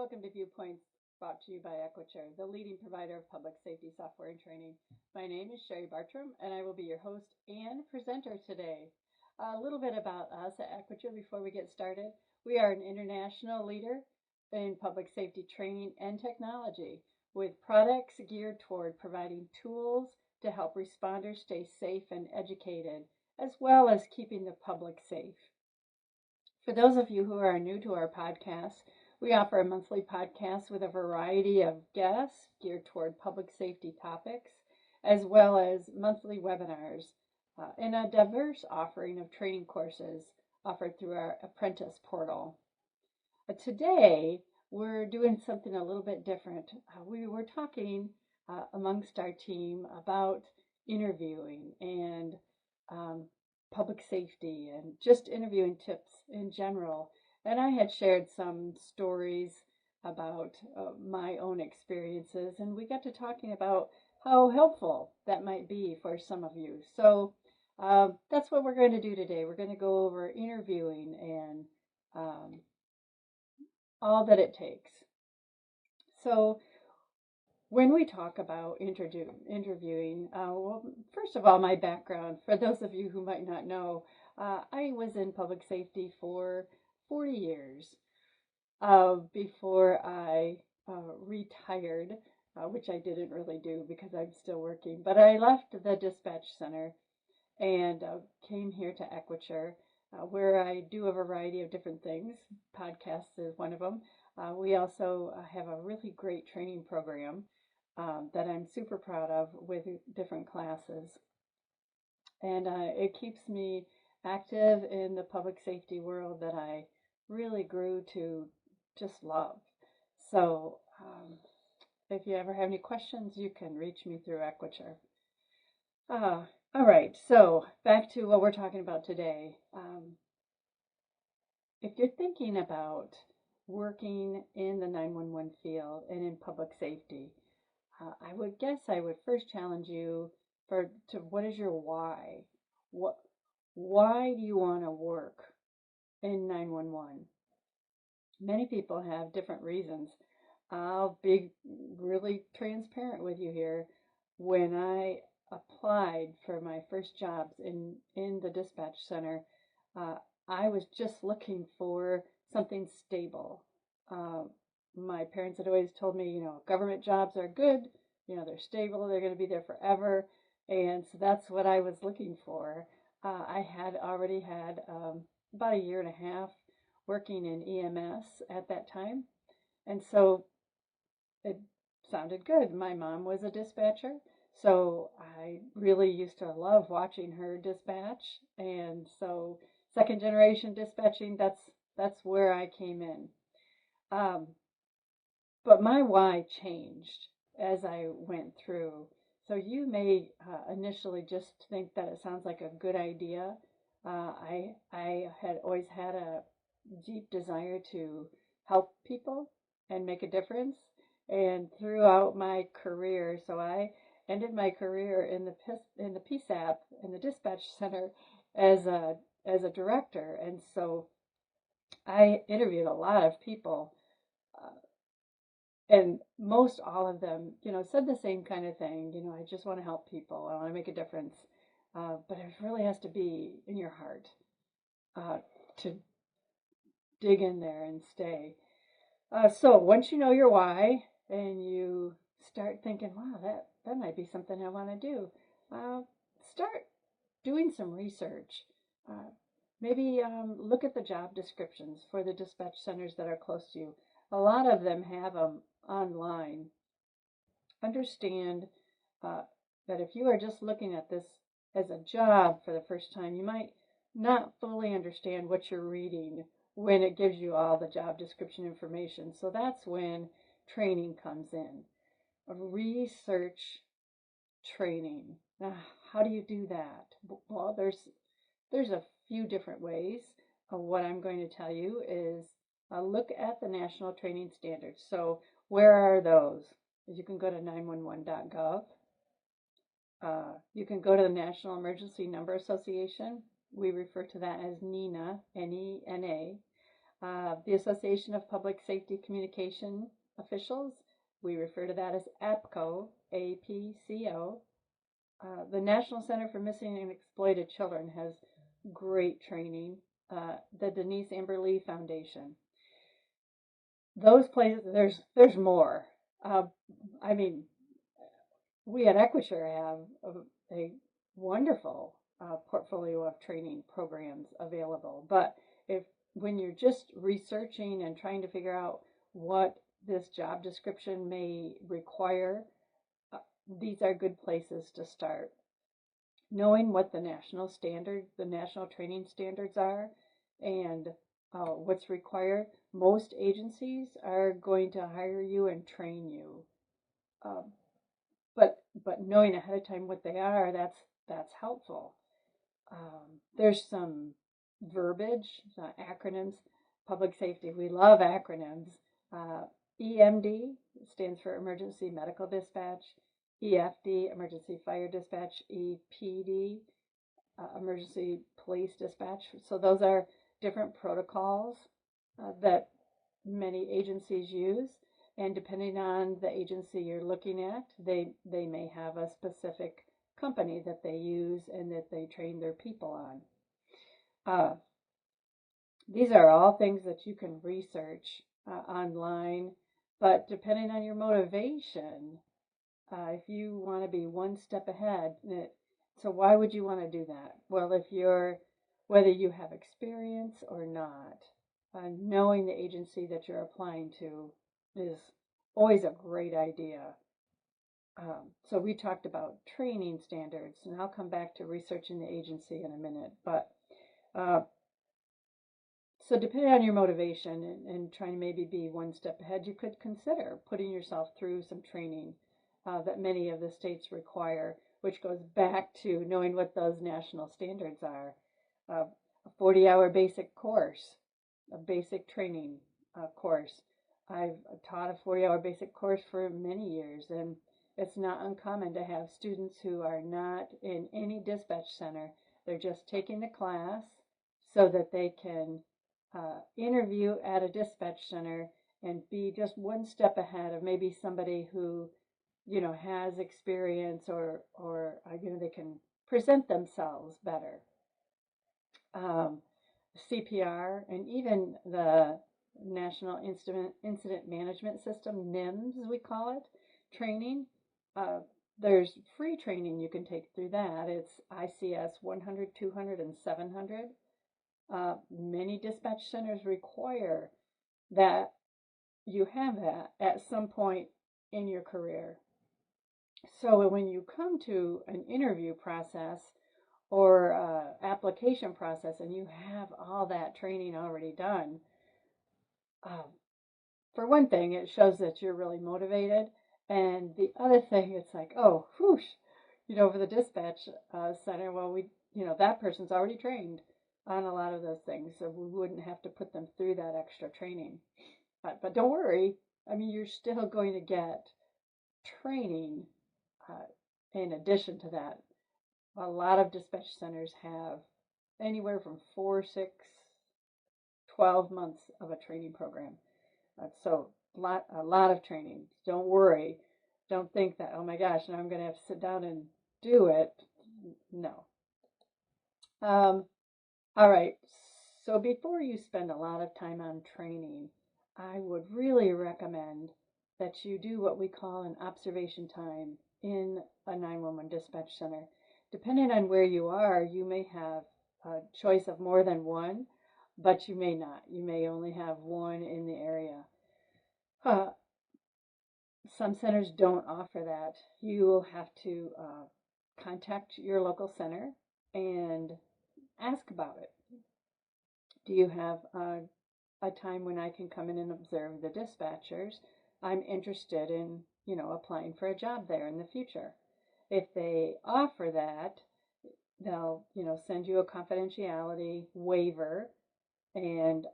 Welcome to Viewpoints, brought to you by Cherie, the leading provider of public safety software and training. My name is Cherie Bartram, and I will be your host and presenter today. A little bit about us at Cherie before we get started. We are an international leader in public safety training and technology, with products geared toward providing tools to help responders stay safe and educated, as well as keeping the public safe. For those of you who are new to our podcast, we offer a monthly podcast with a variety of guests geared toward public safety topics, as well as monthly webinars and a diverse offering of training courses offered through our apprentice portal. Today, we're doing something a little bit different. We were talking amongst our team about interviewing and public safety and just interviewing tips in general. And I had shared some stories about my own experiences, and we got to talking about how helpful that might be for some of you. So that's what we're going to do today. We're going to go over interviewing and all that it takes. So when we talk about interviewing, well, first of all, my background, for those of you who might not know, I was in public safety for 40 years before I retired, which I didn't really do because I'm still working. But I left the dispatch center and came here to Cherie, where I do a variety of different things. Podcasts is one of them. We also have a really great training program that I'm super proud of with different classes. And it keeps me active in the public safety world that I really grew to just love. So if you ever have any questions, you can reach me through Cherie. All right, so back to what we're talking about today. If you're thinking about working in the 911 field and in public safety, I would first challenge you to what is your why? Why do you want to work in 911? Many people have different reasons. I'll be really transparent with you here. When I applied for my first jobs in the dispatch center, I was just looking for something stable. My parents had always told me, government jobs are good, they're stable, they're going to be there forever. And so that's what I was looking for. I had already had about a year and a half working in EMS at that time. And so it sounded good. My mom was a dispatcher, so I really used to love watching her dispatch. And so second generation dispatching, that's where I came in. But my why changed as I went through. So you may initially just think that it sounds like a good idea. I had always had a deep desire to help people and make a difference. And throughout my career, so I ended my career in the PSAP, in the dispatch center, as a director. And so I interviewed a lot of people, and most all of them, said the same kind of thing. I just want to help people. I want to make a difference. But it really has to be in your heart to dig in there and stay. So once you know your why and you start thinking, wow, that might be something I want to do, start doing some research. Maybe look at the job descriptions for the dispatch centers that are close to you. A lot of them have them online. Understand that if you are just looking at this as a job for the first time, you might not fully understand what you're reading when it gives you all the job description information. So that's when training comes in. Research training. Now, how do you do that? Well, there's a few different ways. What I'm going to tell you is look at the national training standards. So where are those? You can go to 911.gov. You can go to the National Emergency Number Association. We refer to that as NENA, N-E-N-A. The Association of Public Safety Communication Officials, we refer to that as APCO, APCO. The National Center for Missing and Exploited Children has great training. The Denise Amber Lee Foundation. Those places, there's more. I mean, we at Equiture have a wonderful portfolio of training programs available. But when you're just researching and trying to figure out what this job description may require, these are good places to start. Knowing what the national training standards are, and what's required. Most agencies are going to hire you and train you, but knowing ahead of time what they are, that's helpful. There's some verbiage, acronyms, public safety. We love acronyms. EMD stands for Emergency Medical Dispatch. EFD, Emergency Fire Dispatch. EPD, Emergency Police Dispatch. So those are different protocols that many agencies use, and depending on the agency you're looking at, they may have a specific company that they use and that they train their people on. These are all things that you can research online, but depending on your motivation, if you want to be one step ahead, so why would you want to do that? Well, whether you have experience or not, knowing the agency that you're applying to is always a great idea. So we talked about training standards, and I'll come back to researching the agency in a minute. But so depending on your motivation and trying to maybe be one step ahead, you could consider putting yourself through some training that many of the states require, which goes back to knowing what those national standards are. A 40-hour basic course, a basic training course. I've taught a 40-hour basic course for many years, and it's not uncommon to have students who are not in any dispatch center. They're just taking the class so that they can interview at a dispatch center and be just one step ahead of maybe somebody who has experience or they can present themselves better. CPR and even the National Incident Management System, NIMS we call it, training. There's free training you can take through that. It's ICS 100, 200, and 700. Many dispatch centers require that you have that at some point in your career. So when you come to an interview process or application process and you have all that training already done, for one thing, it shows that you're really motivated. And the other thing, it's like, oh, whoosh, for the dispatch center, well, that person's already trained on a lot of those things, so we wouldn't have to put them through that extra training. But don't worry, you're still going to get training in addition to that. A lot of dispatch centers have anywhere from 4, 6, 12 months of a training program. So a lot of training. Don't worry. Don't think that, oh my gosh, now I'm going to have to sit down and do it. No. All right. So before you spend a lot of time on training, I would really recommend that you do what we call an observation time in a 911 dispatch center. Depending on where you are, you may have a choice of more than one, but you may not. You may only have one in the area. Some centers don't offer that. You will have to contact your local center and ask about it. Do you have a time when I can come in and observe the dispatchers? I'm interested in, applying for a job there in the future. If they offer that, they'll, send you a confidentiality waiver, and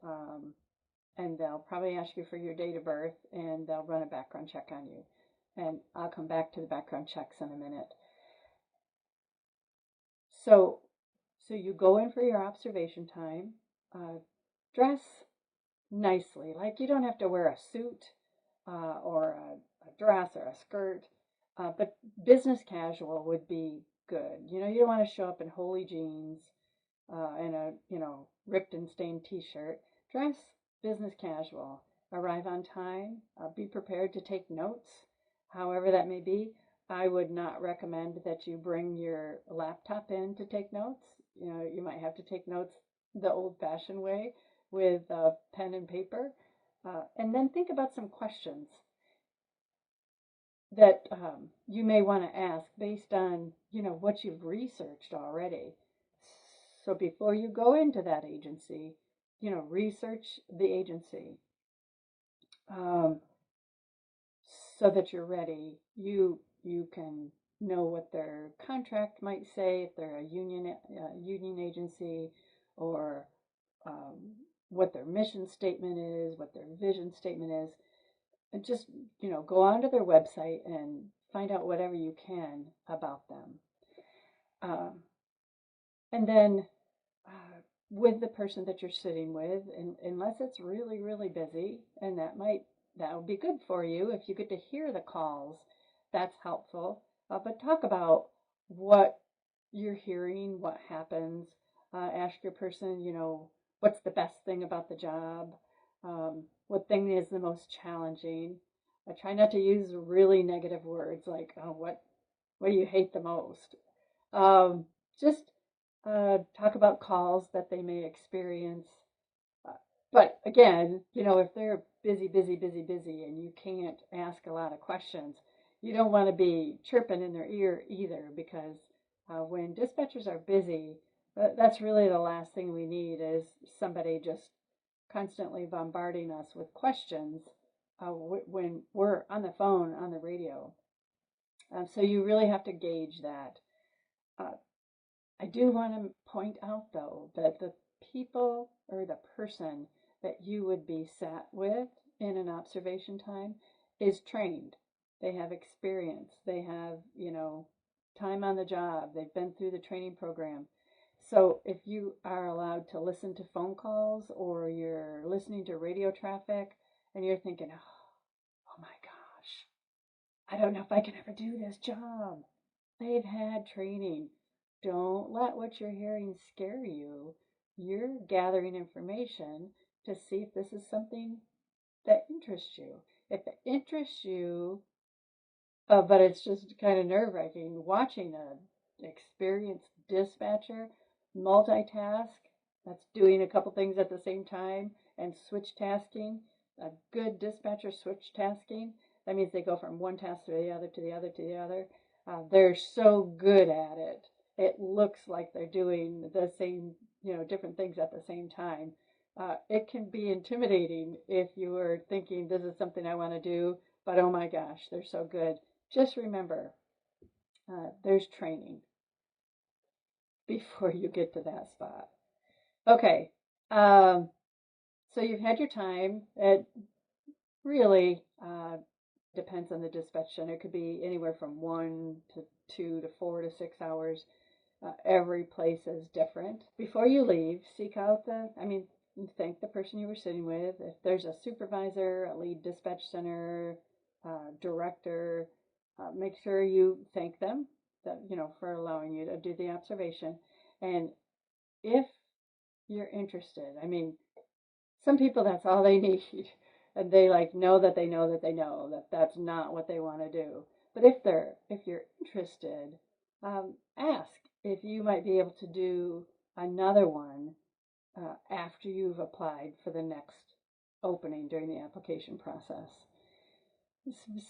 they'll probably ask you for your date of birth, and they'll run a background check on you. And I'll come back to the background checks in a minute. So you go in for your observation time, dress nicely. Like you don't have to wear a suit or a dress or a skirt, but business casual would be good. You know, you don't want to show up in holey jeans and a, ripped and stained t-shirt. Dress business casual. Arrive on time. Be prepared to take notes, however that may be. I would not recommend that you bring your laptop in to take notes. You know, you might have to take notes the old-fashioned way with pen and paper. And then think about some questions that you may want to ask based on, what you've researched already. So before you go into that agency, research the agency um, so that you're ready. You can know what their contract might say if they're a union agency, or um, what their mission statement is, what their vision statement is, and just go onto their website and find out whatever you can about them. Um, and then with the person that you're sitting with, and unless it's really, really busy, and that would be good for you if you get to hear the calls. That's helpful. But talk about what you're hearing, what happens. Ask your person, what's the best thing about the job? What thing is the most challenging? I try not to use really negative words like, oh, what do you hate the most? Just talk about calls that they may experience. Uh, but again, if they're busy, busy, busy, busy, and you can't ask a lot of questions, you don't want to be chirping in their ear either, because when dispatchers are busy, that's really the last thing we need is somebody just constantly bombarding us with questions when we're on the phone, on the radio. So you really have to gauge that. Uh, I do want to point out, though, that the people or the person that you would be sat with in an observation time is trained. They have experience. They have, time on the job. They've been through the training program. So if you are allowed to listen to phone calls, or you're listening to radio traffic and you're thinking, oh my gosh, I don't know if I can ever do this job. They've had training. Don't let what you're hearing scare you. You're gathering information to see if this is something that interests you. If it interests you, but it's just kind of nerve-wracking watching an experienced dispatcher multitask, that's doing a couple things at the same time, and switch tasking. A good dispatcher switch tasking, that means they go from one task to the other, to the other, to the other. They're so good at it. It looks like they're doing the same, different things at the same time. It can be intimidating if you are thinking, this is something I want to do, but oh my gosh, they're so good. Just remember, there's training before you get to that spot. Okay, so you've had your time. It really depends on the dispatch center. It could be anywhere from 1 to 2 to 4 to 6 hours. Every place is different. Before you leave, seek out thank the person you were sitting with. If there's a supervisor, a lead dispatch center, director, make sure you thank them for allowing you to do the observation. And if you're interested, some people, that's all they need. And they know that they know that they know that that's not what they want to do. But if you're interested, ask if you might be able to do another one after you've applied for the next opening during the application process.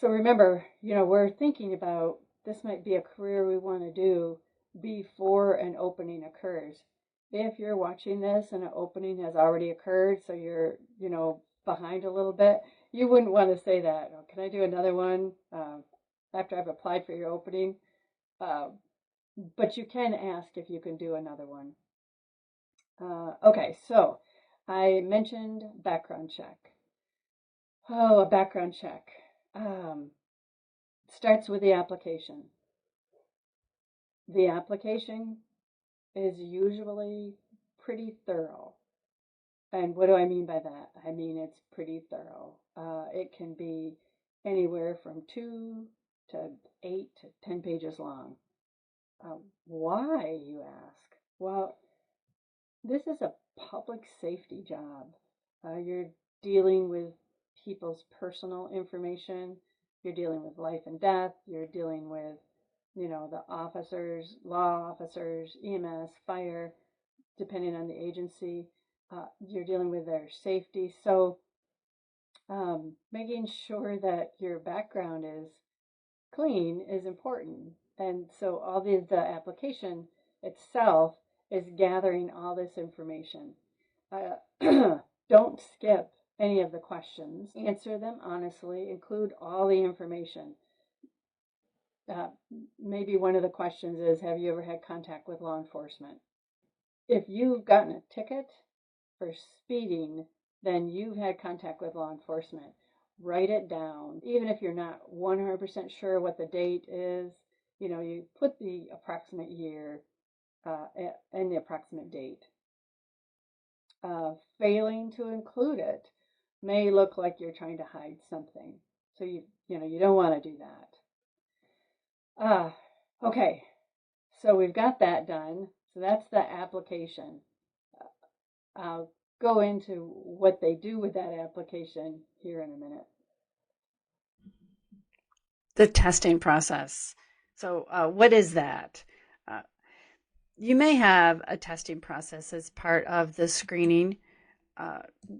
So remember, we're thinking about this might be a career we want to do before an opening occurs. If you're watching this and an opening has already occurred, so you're, behind a little bit, you wouldn't want to say that. Oh, can I do another one after I've applied for your opening? But you can ask if you can do another one. Okay, so I mentioned background check. Oh, a background check. Starts with the application. The application is usually pretty thorough. And what do I mean by that? I mean, it's pretty thorough. It can be anywhere from 2 to 8 to 10 pages long. Why, you ask? Well, this is a public safety job. You're dealing with people's personal information. You're dealing with life and death. You're dealing with, the officers, law officers, EMS, fire, depending on the agency. You're dealing with their safety. So making sure that your background is clean is important. And so all the application itself is gathering all this information. Don't skip any of the questions. Answer them honestly. Include all the information. Maybe one of the questions is, have you ever had contact with law enforcement? If you've gotten a ticket for speeding, then you've had contact with law enforcement. Write it down. Even if you're not 100% sure what the date is, you put the approximate year and the approximate date. Failing to include it may look like you're trying to hide something. So you don't want to do that. Okay, so we've got that done. So that's the application. I'll go into what they do with that application here in a minute. The testing process. So what is that? You may have a testing process as part of the screening.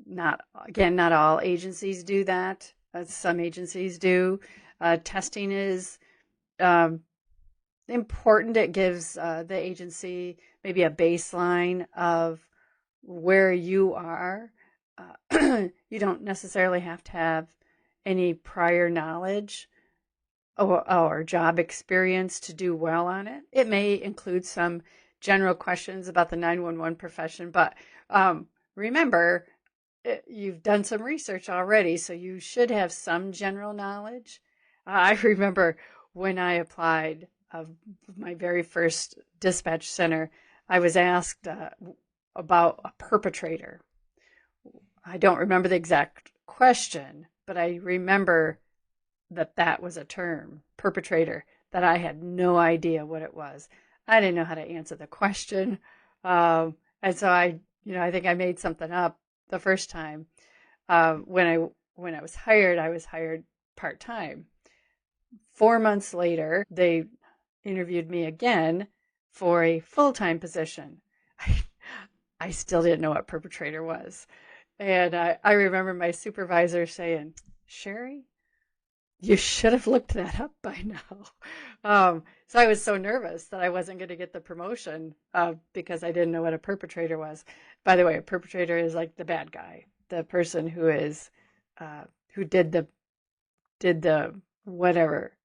Not all agencies do that. Some agencies do. Testing is important. It gives the agency maybe a baseline of where you are. You don't necessarily have to have any prior knowledge or job experience to do well on it. It may include some general questions about the 911 profession, but remember, you've done some research already, so you should have some general knowledge. I remember when I applied my very first dispatch center, I was asked about a perpetrator. I don't remember the exact question, but I remember that was a term, perpetrator, that I had no idea what it was. I didn't know how to answer the question. And so I think I made something up the first time. When I was hired part-time. 4 months later, they interviewed me again for a full-time position. I still didn't know what perpetrator was. And I remember my supervisor saying, Cherie, you should have looked that up by now. So I was so nervous that I wasn't going to get the promotion because I didn't know what a perpetrator was. By the way, a perpetrator is like the bad guy, the person who is who did the whatever.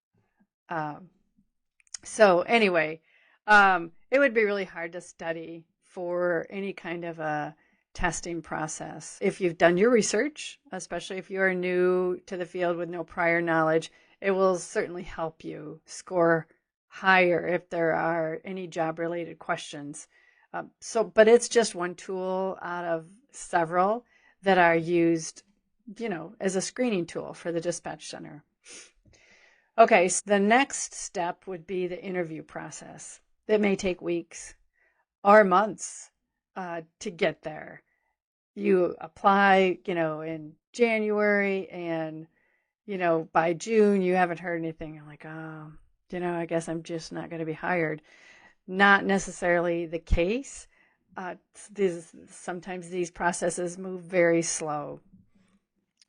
So anyway, it would be really hard to study for any kind of a testing process. If you've done your research, especially if you are new to the field with no prior knowledge, it will certainly help you score higher if there are any job-related questions. But it's just one tool out of several that are used, as a screening tool for the dispatch center. Okay, so the next step would be the interview process. It may take weeks or months to get there. You apply, in January, and, by June, you haven't heard anything. You're like, oh, I guess I'm just not going to be hired. Not necessarily the case. Sometimes these processes move very slow.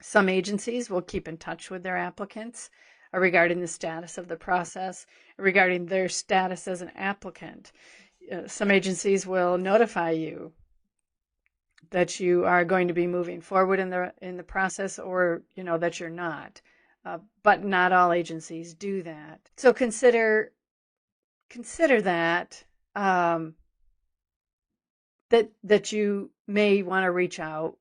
Some agencies will keep in touch with their applicants regarding the status of the process, regarding their status as an applicant. Some agencies will notify you that you are going to be moving forward in the process, or that you're not. But not all agencies do that. So consider that that you may want to reach out,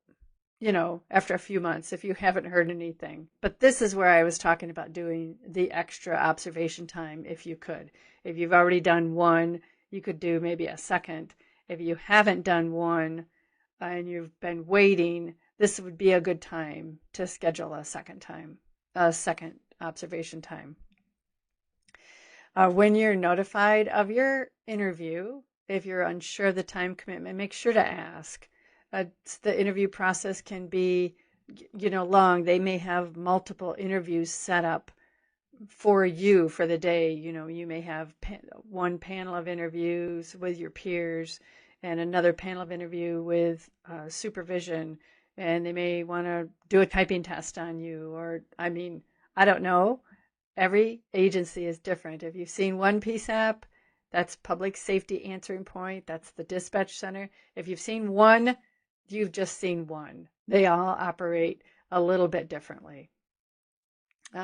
after a few months if you haven't heard anything. But this is where I was talking about doing the extra observation time if you could. If you've already done one, you could do maybe a second. If you haven't done one, and you've been waiting, this would be a good time to schedule a second observation time. When you're notified of your interview, if you're unsure of the time commitment, make sure to ask. The interview process can be, long. They may have multiple interviews set up for you for the day. You may have one panel of interviews with your peers and another panel of interview with supervision, and they may want to do a typing test on you, or I don't know. Every agency is different. If you've seen one PSAP, that's Public Safety Answering Point. That's the dispatch center. If you've seen one, you've just seen one. They all operate a little bit differently.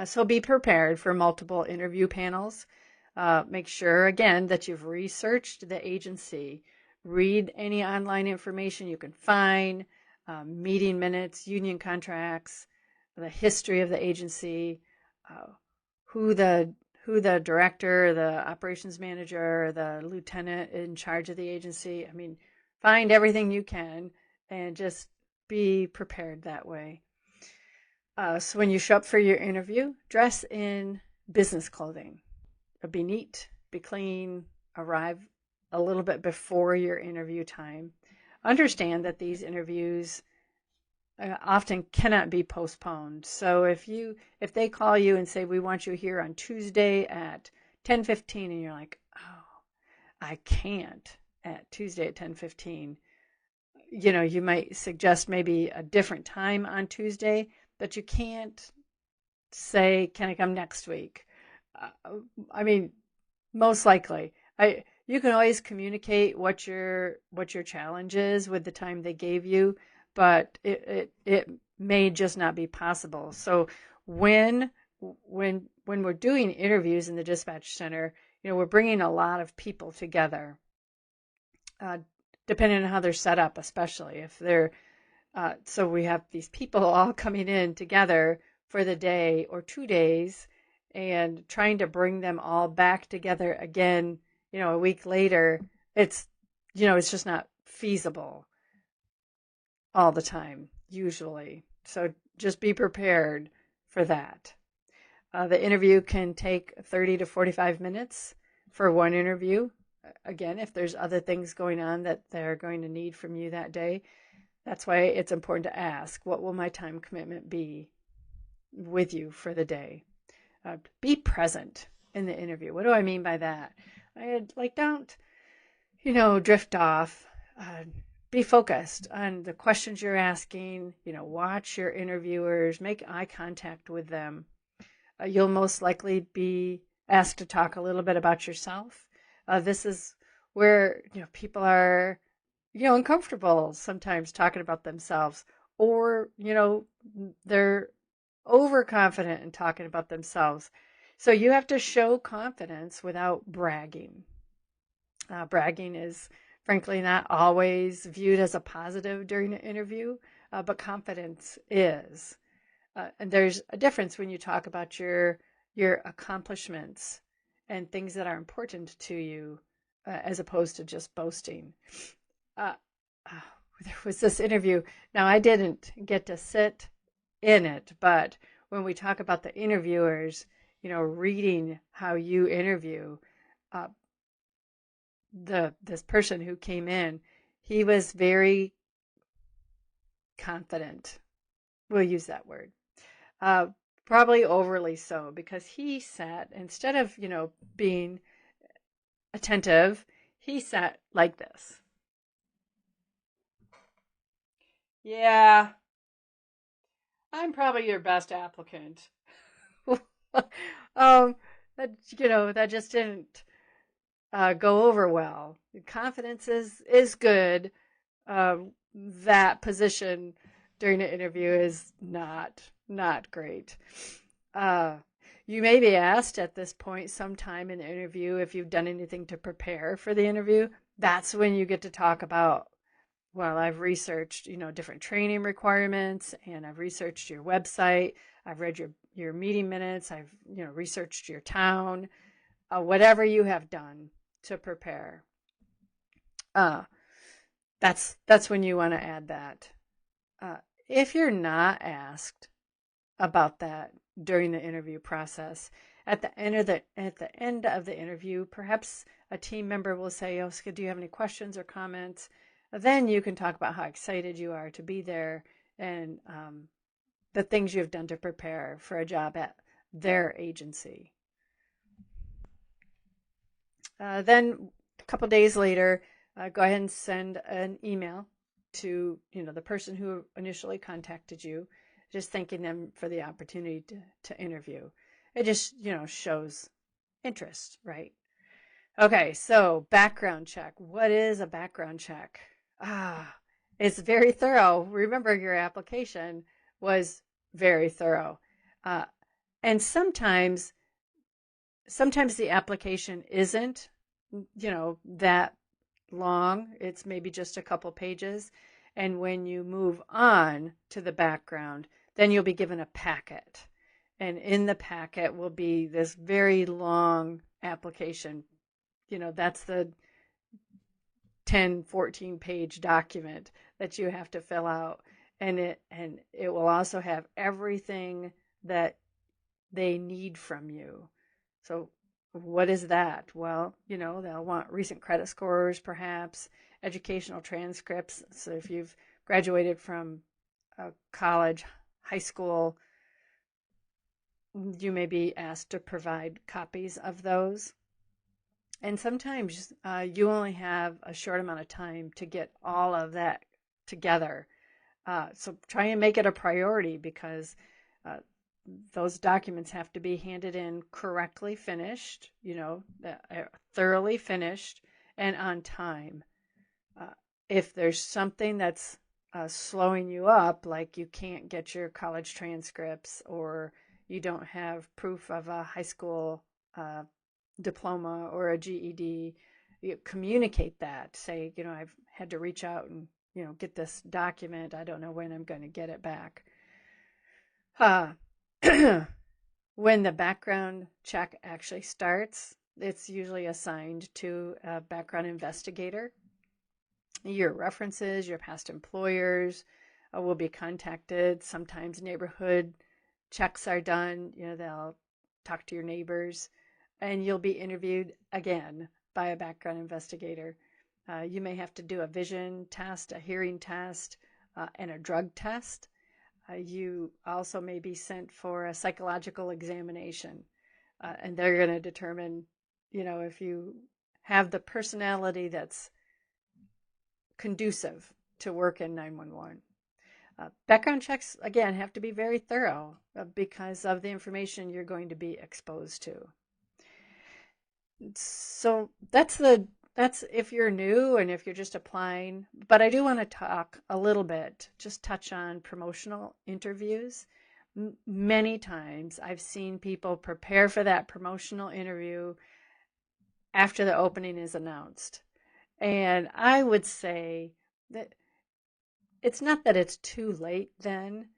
So be prepared for multiple interview panels. Make sure, again, that you've researched the agency. Read any online information you can find, meeting minutes, union contracts, the history of the agency, who the director, the operations manager, the lieutenant in charge of the agency. Find everything you can and just be prepared that way. So when you show up for your interview, dress in business clothing. Be neat, be clean, arrive a little bit before your interview time. Understand that these interviews often cannot be postponed. So if they call you and say, we want you here on Tuesday at 10:15, and you're like, oh, I can't at Tuesday at 10:15, you might suggest maybe a different time on Tuesday, but you can't say, can I come next week? Most likely. You can always communicate what your challenge is with the time they gave you, but it may just not be possible. So when we're doing interviews in the dispatch center, we're bringing a lot of people together, depending on how they're set up, especially if they're so we have these people all coming in together for the day or 2 days, and trying to bring them all back together again, a week later, it's just not feasible all the time, usually. So just be prepared for that. The interview can take 30 to 45 minutes for one interview. Again, if there's other things going on that they're going to need from you that day, that's why it's important to ask, what will my time commitment be with you for the day? Be present in the interview. What do I mean by that? Don't, drift off. Be focused on the questions you're asking. Watch your interviewers, make eye contact with them. You'll most likely be asked to talk a little bit about yourself. This is where people are uncomfortable sometimes talking about themselves, or they're overconfident in talking about themselves. So you have to show confidence without bragging. Bragging is frankly not always viewed as a positive during an interview, but confidence is. And there's a difference when you talk about your accomplishments and things that are important to you, as opposed to just boasting. There was this interview. Now, I didn't get to sit in it, but when we talk about the interviewers, reading how you interview, this person who came in, he was very confident. We'll use that word. Probably overly so, because he sat, instead of, being attentive, he sat like this. Yeah, I'm probably your best applicant. That just didn't go over well. Confidence is good. That position during an interview is not great. You may be asked at this point sometime in the interview if you've done anything to prepare for the interview. That's when you get to talk about, well, I've researched, different training requirements, and I've researched your website. I've read your meeting minutes. I've, researched your town, whatever you have done to prepare. that's when you want to add that. If you're not asked about that during the interview process, at the end of the interview, perhaps a team member will say, "Oh, do you have any questions or comments?" Then you can talk about how excited you are to be there and the things you've done to prepare for a job at their agency. Then a couple days later, go ahead and send an email to the person who initially contacted you, just thanking them for the opportunity to interview. It just shows interest, right? Okay, so background check. What is a background check? It's very thorough. Remember, your application was very thorough, uh, and sometimes the application isn't that long. It's maybe just a couple pages. And when you move on to the background, then you'll be given a packet. And in the packet will be this very long application. That's the 10, 14 page document that you have to fill out. And it will also have everything that they need from you. So what is that? Well, they'll want recent credit scores, perhaps, educational transcripts. So if you've graduated from a college, high school, you may be asked to provide copies of those. And sometimes you only have a short amount of time to get all of that together. So try and make it a priority because those documents have to be handed in correctly finished, thoroughly finished and on time. If there's something that's slowing you up, like you can't get your college transcripts or you don't have proof of a high school diploma or a GED, you communicate that. Say, I've had to reach out and, get this document. I don't know when I'm going to get it back. When the background check actually starts, it's usually assigned to a background investigator. Your references, your past employers will be contacted. Sometimes neighborhood checks are done. They'll talk to your neighbors, and you'll be interviewed again by a background investigator. You may have to do a vision test, a hearing test, and a drug test. You also may be sent for a psychological examination, and they're going to determine, if you have the personality that's conducive to work in 911. Background checks, again, have to be very thorough because of the information you're going to be exposed to. So that's if you're new and if you're just applying. But I do want to talk a little bit, just touch on promotional interviews. Many times I've seen people prepare for that promotional interview after the opening is announced. And I would say that it's not that it's too late then,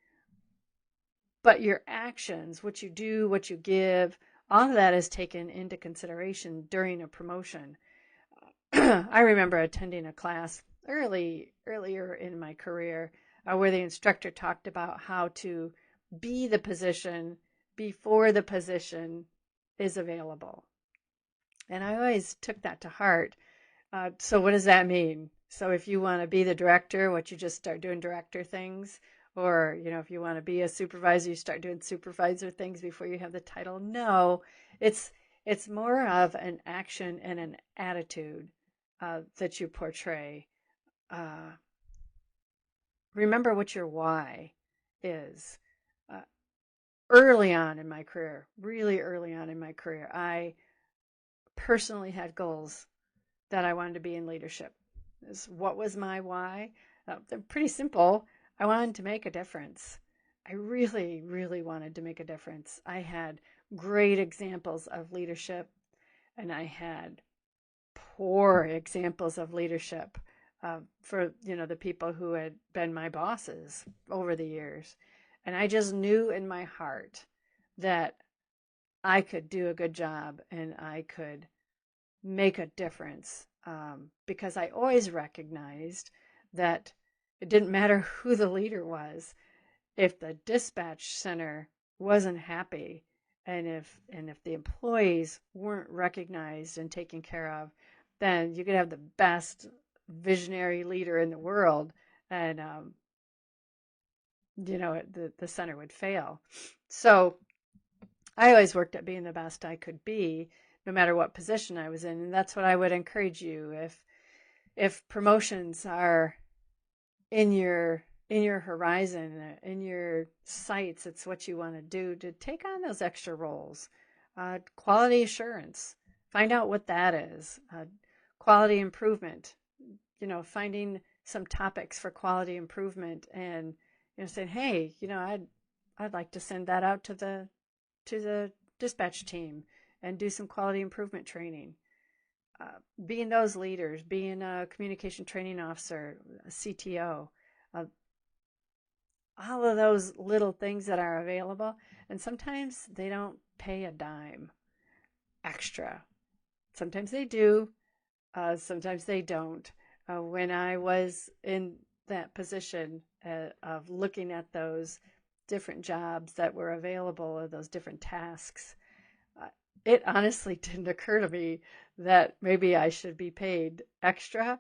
but your actions, what you do, what you give, all of that is taken into consideration during a promotion. I remember attending a class earlier in my career where the instructor talked about how to be the position before the position is available. And I always took that to heart. So what does that mean? So if you want to be the director, what you just start doing director things? Or, if you want to be a supervisor, you start doing supervisor things before you have the title? No, it's more of an action and an attitude that you portray. Remember what your why is. Early on in my career, really early on in my career, I personally had goals that I wanted to be in leadership. What was my why? They're pretty simple. I wanted to make a difference. I really, really wanted to make a difference. I had great examples of leadership, and I had poor examples of leadership for the people who had been my bosses over the years. And I just knew in my heart that I could do a good job and I could make a difference because I always recognized that it didn't matter who the leader was. If the dispatch center wasn't happy, and if the employees weren't recognized and taken care of, then you could have the best visionary leader in the world, and the center would fail. So I always worked at being the best I could be, no matter what position I was in, and that's what I would encourage you. If promotions are in your horizon, in your sights, it's what you want to do, to take on those extra roles. Quality assurance, find out what that is. Quality improvement, finding some topics for quality improvement, and saying, hey, I'd like to send that out to the dispatch team and do some quality improvement training. Being those leaders, being a communication training officer, a CTO, all of those little things that are available. And sometimes they don't pay a dime extra. Sometimes they do, sometimes they don't. When I was in that position of looking at those different jobs that were available, or those different tasks, it honestly didn't occur to me that maybe I should be paid extra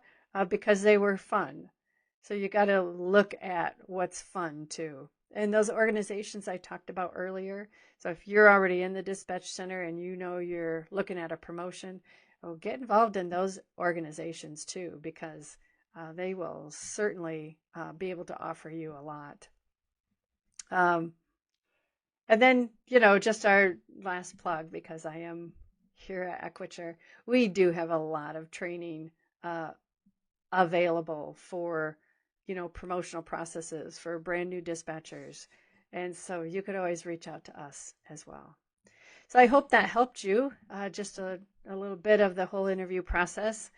because they were fun. So you got to look at what's fun too. And those organizations I talked about earlier. So if you're already in the dispatch center and you're looking at a promotion, get involved in those organizations too, because they will certainly be able to offer you a lot. And then, just our last plug, because I am here at Equiture, we do have a lot of training available for, promotional processes for brand new dispatchers. And so you could always reach out to us as well. So I hope that helped you, just a little bit of the whole interview process.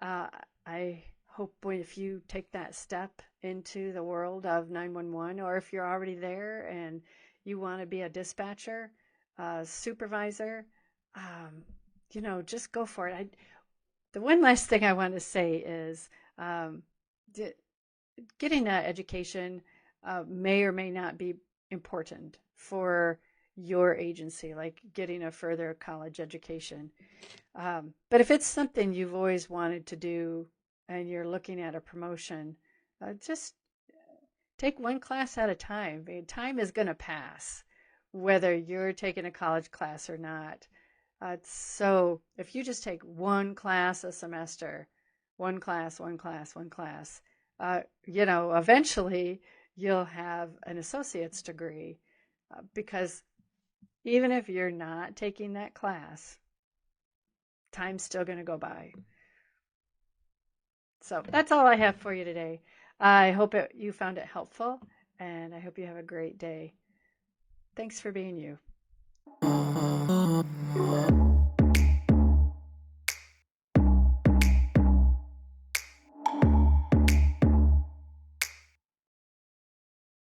I hope if you take that step into the world of 911, or if you're already there and you want to be a dispatcher, supervisor, just go for it. The one last thing I want to say is getting an education may or may not be important for your agency, like getting a further college education. But if it's something you've always wanted to do and you're looking at a promotion, just take one class at a time. I mean, time is going to pass, whether you're taking a college class or not. So if you just take one class a semester, one class, eventually you'll have an associate's degree, because even if you're not taking that class, time's still going to go by. So that's all I have for you today. I hope you found it helpful, and I hope you have a great day. Thanks for being you.